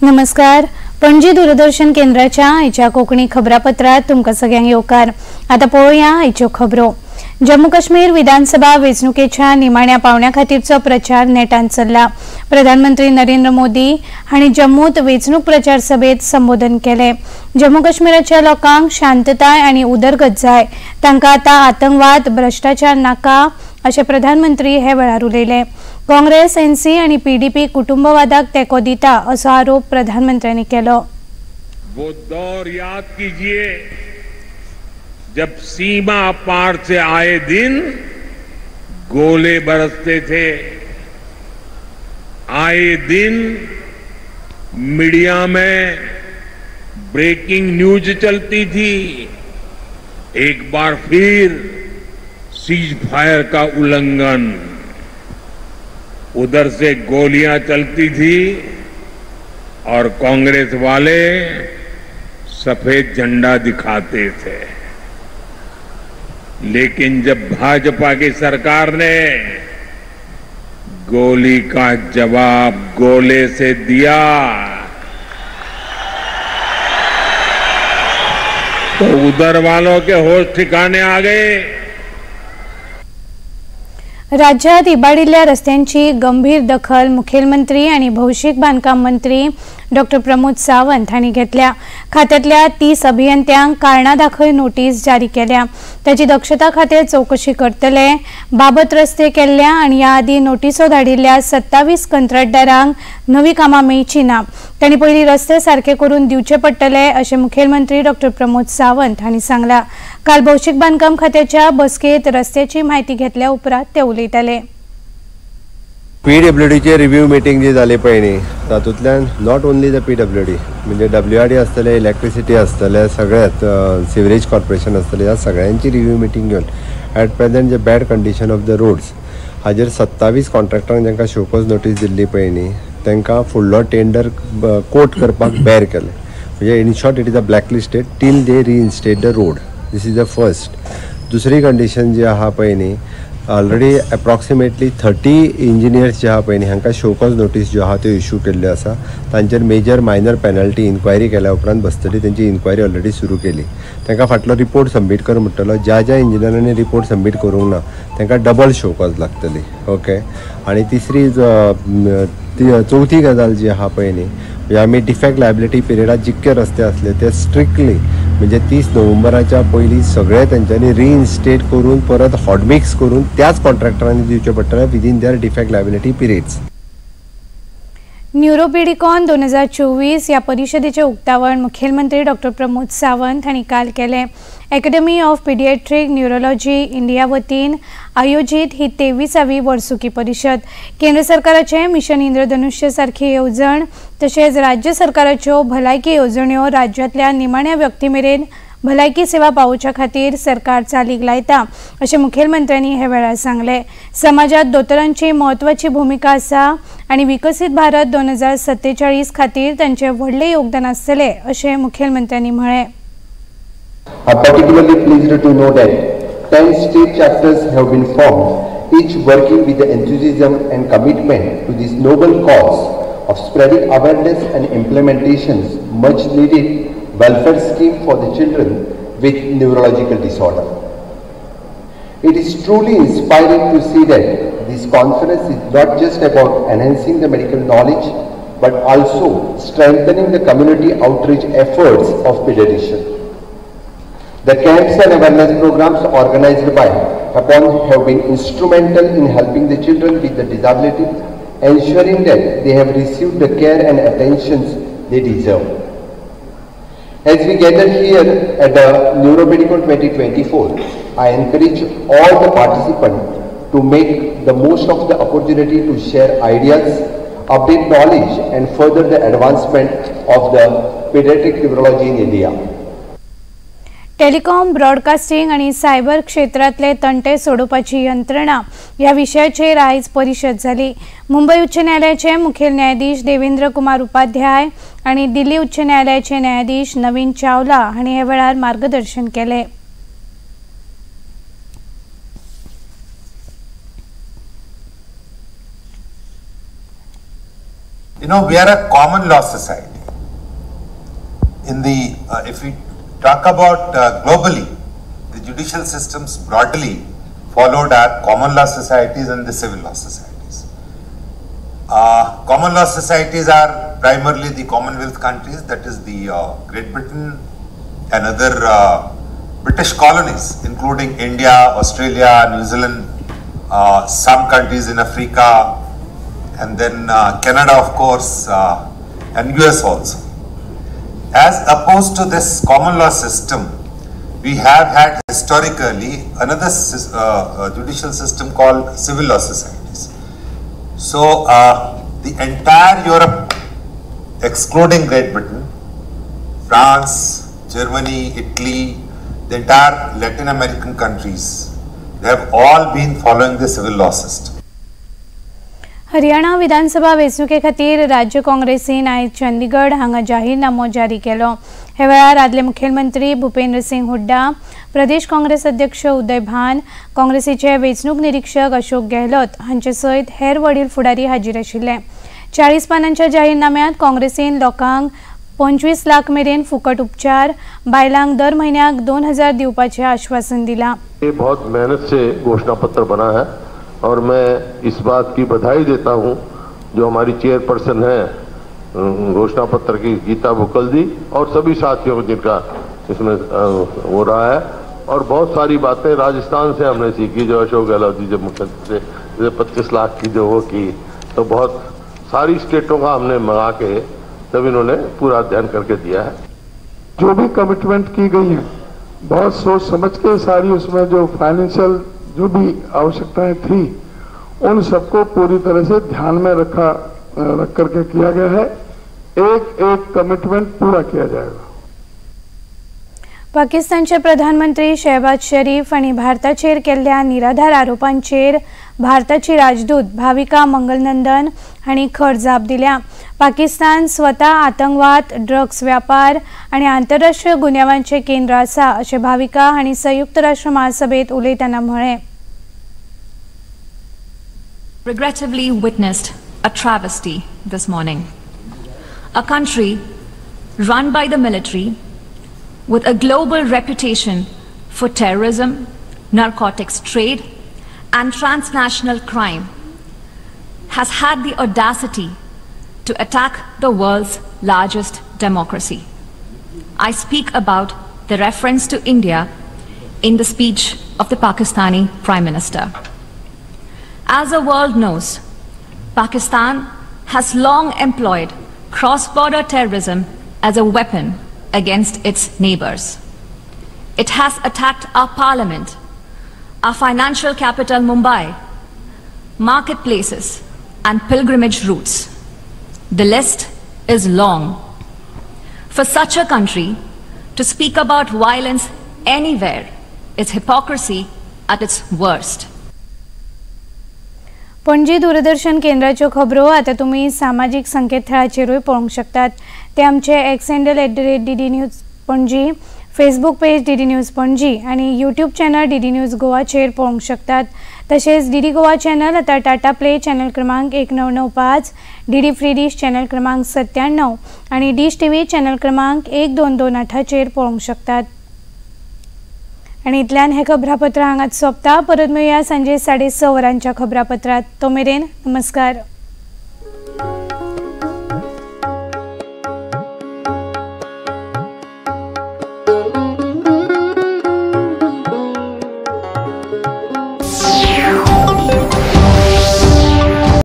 नमस्कार। पणजी दूरदर्शन केंद्राच्या आयच्या कोकणी खबरापत्रात तुमका सगळ्यांक येवकार। आता पळोवया आयच्यो खबरो। जम्मू काश्मीर विधानसभा वेंचणुकेच्या निमाण्या पावण्या खातीरचो प्रचार नेटान चल्ला। प्रधानमंत्री नरेंद्र मोदी हांणी जम्मूत वेंचणूक प्रचार सभेत संबोधन केले। जम्मू काश्मीराच्या लोकांक शांतताय आनी उदरगत जाय, तांकां आतां आतंकवाद भ्रष्टाचार नाका अशें प्रधानमंत्री हे वेळार उलयले। काँग्रेस, एनसी आणि पीडीपी कुटुंबवादाक तेको दिता असो आरोप प्रधानमंत्र्यांनी केलो। वो दौर याद कीजिए जब सीमा पार से आए दिन गोले बरसते थे, आए दिन मीडिया में ब्रेकिंग न्यूज चलती थी। एक बार फिर सीज फायर का उल्लंघन, उधर से गोलियां चलती थी और कांग्रेस वाले सफेद झंडा दिखाते थे। लेकिन जब भाजपा की सरकार ने गोली का जवाब गोले से दिया तो उधर वालों के होश ठिकाने आ गए। राज्यात इबाडिल्ल्या रस्त्यांची गंभीर दखल मुखेलमंत्री आणि भौशीक बांधकाम मंत्री डॉक्टर प्रमोद सावंत हांणी घेतल्या। खात्यातल्या 30 अभियंत्यांक कारणां दाखय नोटीस जारी केल्या। त्याची दक्षता खाते चौकशी करतले। बाबत रस्ते केल्ल्या आणि या आधी नोटीसो धाडिल्ल्या 27 कंत्राटदारांक नवी कामां मेळची ना। तांणी पयलीं रस्ते सारखे करून दिवचे पडटले अशें मुखेलमंत्री डॉक्टर प्रमोद सावंत हांणी सांगला। काल भौशीक बांधकाम खात्याच्या बसकेत रस्त्याची माहिती घेतल्या उपरांत ते उलयताले। पीडब्ल्यूडीचे रिव्ह्यू मीटिंग जी जाली पळय न्ही, तातूंतल्यान नॉट ओन्ली द पीडब्ल्यूडी म्हणजे WRD आसतले, इलेक्ट्रिसिटी आसतले, सगळ्यात सिवरेज कॉर्पोरेशन आसतले, ह्या सगळ्यांची रिव्ह्यू मीटिंग घेवन ॲट प्रेझेंट जे bad condition of the roads हाजेर 27 कॉन्ट्रॅक्टरांक जांकां शोकॉज नोटीस दिल्ली पळय न्ही, तांकां फुडलो टेंडर कोट करपाक बॅर केले। म्हणजे in short it is a blacklisted till they reinstate the road. This is the first. दुसरी कंडिशन जी आहा पळय न्ही, ऑलरेडी अप्रॉक्सिमेटली 30 इंजिनियर्स जे आहा पळय न्ही हांकां शोकॉज नोटीस ज्यो आहा त्यो इश्यू केल्ल्यो आसा। तांचेर मेजर मायनर पेनल्टी इन्क्वायरी केल्या उपरांत बसतली, तेंची इन्क्वायरी ऑलरेडी सुरू केली। तांकां फाटलो रिपोर्ट सबमीट कर म्हणटलो। ज्या ज्या इंजिनियरांनी रिपोर्ट सबमीट करूंक ना तांकां डबल शोकॉज लागतली। ओके। आणि तिसरी चौथी गजाल जी आहा पळय न्ही, म्हणजे आमी डिफेक्ट लायबिलिटी पिरियडात जितके रस्ते असले ते स्ट्रिक्टली म्हणजे 30 नोव्हेंबराच्या पयलीं सगळे तेंच्यांनी रिइन्स्टेट करून परत हॉटमिक्स करून त्याच कॉन्ट्रॅक्टरांनी दिवचे पडटले within their defect liability periods. Neuropedicon 2024 या परिषदेचे उक्तावण मुखेलमंत्री डॉक्टर प्रमोद सावंत हांणी काल केले। Academy of paediatric neurology India वतीन आयोजित ही 23वी वर्सुकी परिषद केंद्र सरकाराचे मिशन इंद्रधनुष्य सारखी येवजण तसेच राज्य सरकाराच्यो भलायकी येवजण्यो राज्यातल्या निमाण्या व्यक्ती मेरेन भलायकी सेवा पावोवच्या खातीर सरकार चालीक लायता अशें मुखेलमंत्र्यांनी हे वेळार सांगले। समाजात दोतोरांची महत्वाची भूमिका आसा आणि विकसित भारत 2047 खातीर तांचे व्हडले योगदान आसतले अशें मुखेलमंत्र्यांनी म्हळें। I'm particularly pleased to know that 10 state chapters have been formed, each working with the enthusiasm and commitment to this noble cause of spreading awareness and implementations much needed welfare scheme for the children with neurological disorder. It is truly inspiring to see that this conference is not just about enhancing the medical knowledge but also strengthening the community outreach efforts of pediatricians. The camps and awareness programs organized by APON have been instrumental in helping the children with the disability, ensuring that they have received the care and attentions they deserve. As we gather here at the Neuropedicon 2024, I encourage all the participants to make the most of the opportunity to share ideas, update knowledge and further the advancement of the pediatric neurology in India. Telecom, broadcasting आणि cyber क्षेत्रातले तंटे सोडोवपाची यंत्रणा या विशयाचेर आयज परिशद जाली। मुंबई उच्च न्यायालयाचे मुखेल न्यायाधीश देवेंद्र कुमार उपाध्याय आणि दिल्ली उच्च न्यायालयाचे न्यायाधीश नवीन चावला हांणी हे वेळार मार्गदर्शन केले। We are a common law society. in the if we talk about globally, the judicial systems broadly followed are common law societies and the civil law societies. Common law societies are primarily the Commonwealth countries, that is the Great Britain and other British colonies, including India, Australia, New Zealand, some countries in Africa, and then Canada, of course, and US also. As opposed to this common law system, we have had historically another judicial system called civil law societies. So the entire Europe, excluding Great Britain, France, Germany, Italy, the entire Latin American countries, they have all been following the civil law system. Haryana विधानसभा वेंचणुके खातीर राज्य काँग्रेसीन आयज चंदीगड हांगा जाहीरनामो जारी केलो। हे वेळार आदले मुखेलमंत्री भूपेंद्र सिंग हुड्डा, प्रदेश काँग्रेस अध्यक्ष उदय भान, काँग्रेसीचे वेंचणूक निरीक्षक अशोक गेहलोत हांचे सयत हेर वडील फुडारी हाजीर आशिल्ले। 40 पानांच्या जाहीरनाम्यांत काँग्रेसीन लोकांक 25 लाख मेरेन फुकट उपचार, बायलांक दर म्हयन्याक 2000 दिवपाचे आश्वासन दिला। ये बहुत मेहनत से घोषणा पत्र बना है और मैं इस बात की बधाई देता हूं जो हमारी चेयरपर्सन है घोषणा पत्र की गीता बुकल्दी और सभी साथियों जिनका इसमें हो रहा है। और बहुत सारी बातें राजस्थान से हमने सीखी, जो अशोक गहलोत जी जब मुख्यमंत्री थे 25 लाख की जो वो की, तो बहुत सारी स्टेटों का हमने मंगा के तब इन्होंने पूरा अध्ययन करके दिया है। जो भी कमिटमेंट की गई है बहुत सोच समझ के सारी, उसमें जो फाइनेंशियल जो भी आवश्यकताएं थी उन सबको पूरी तरह से ध्यान में रख करके किया गया है। एक एक कमिटमेंट पूरा किया जाएगा। पाकिस्तानचे प्रधानमंत्री शहबाज शरीफ आणि भारताचेर केल्ल्या निराधार आरोपांचेर भारताची राजदूत भाविका मंगलनंदन हांणी खर जाप दिल्या। पाकिस्तान स्वता आतंकवाद, ड्रग्स व्यापार आणि आंतरराष्ट्रीय गुन्यांवांचे केंद्र आसा अशें भाविका हांणी संयुक्त राष्ट्र महासभेत उलयतना म्हळें। Regrettably witnessed a travesty this morning. A country run by the military with a global reputation for terrorism, narcotics trade, and transnational crime has had the audacity to attack the world's largest democracy. I speak about the reference to India in the speech of the Pakistani Prime Minister. As the world knows, Pakistan has long employed cross-border terrorism as a weapon against its neighbors. It has attacked our parliament, our financial capital Mumbai, marketplaces and pilgrimage routes. The list is long. For such a country to speak about violence anywhere is hypocrisy at its worst. Panaji दूरदर्शन केंद्राच्यो खबरो आता तुम्ही सामाजिक संकेतथळाचेरूय पळोवंक शकतात। ते आमचे x handle @DD news Panaji, Facebook page DD news Panaji आणि YouTube channel DD news गोवाचेर पळोवंक शकतात। तसेच DD गोवा चॅनल आता टाटा प्ले चॅनल क्रमांक 1995, DD फ्री डिश चॅनल क्रमांक 97 आणि डिश TV चॅनल क्रमांक 1228चेर पळोवंक शकतात। आणि इतल्यान हे खबरापत्र हांगाच सोंपता। परत मेळुया सांजे 6:30 वरांच्या खबरापत्रात। तो मेरेन नमस्कार।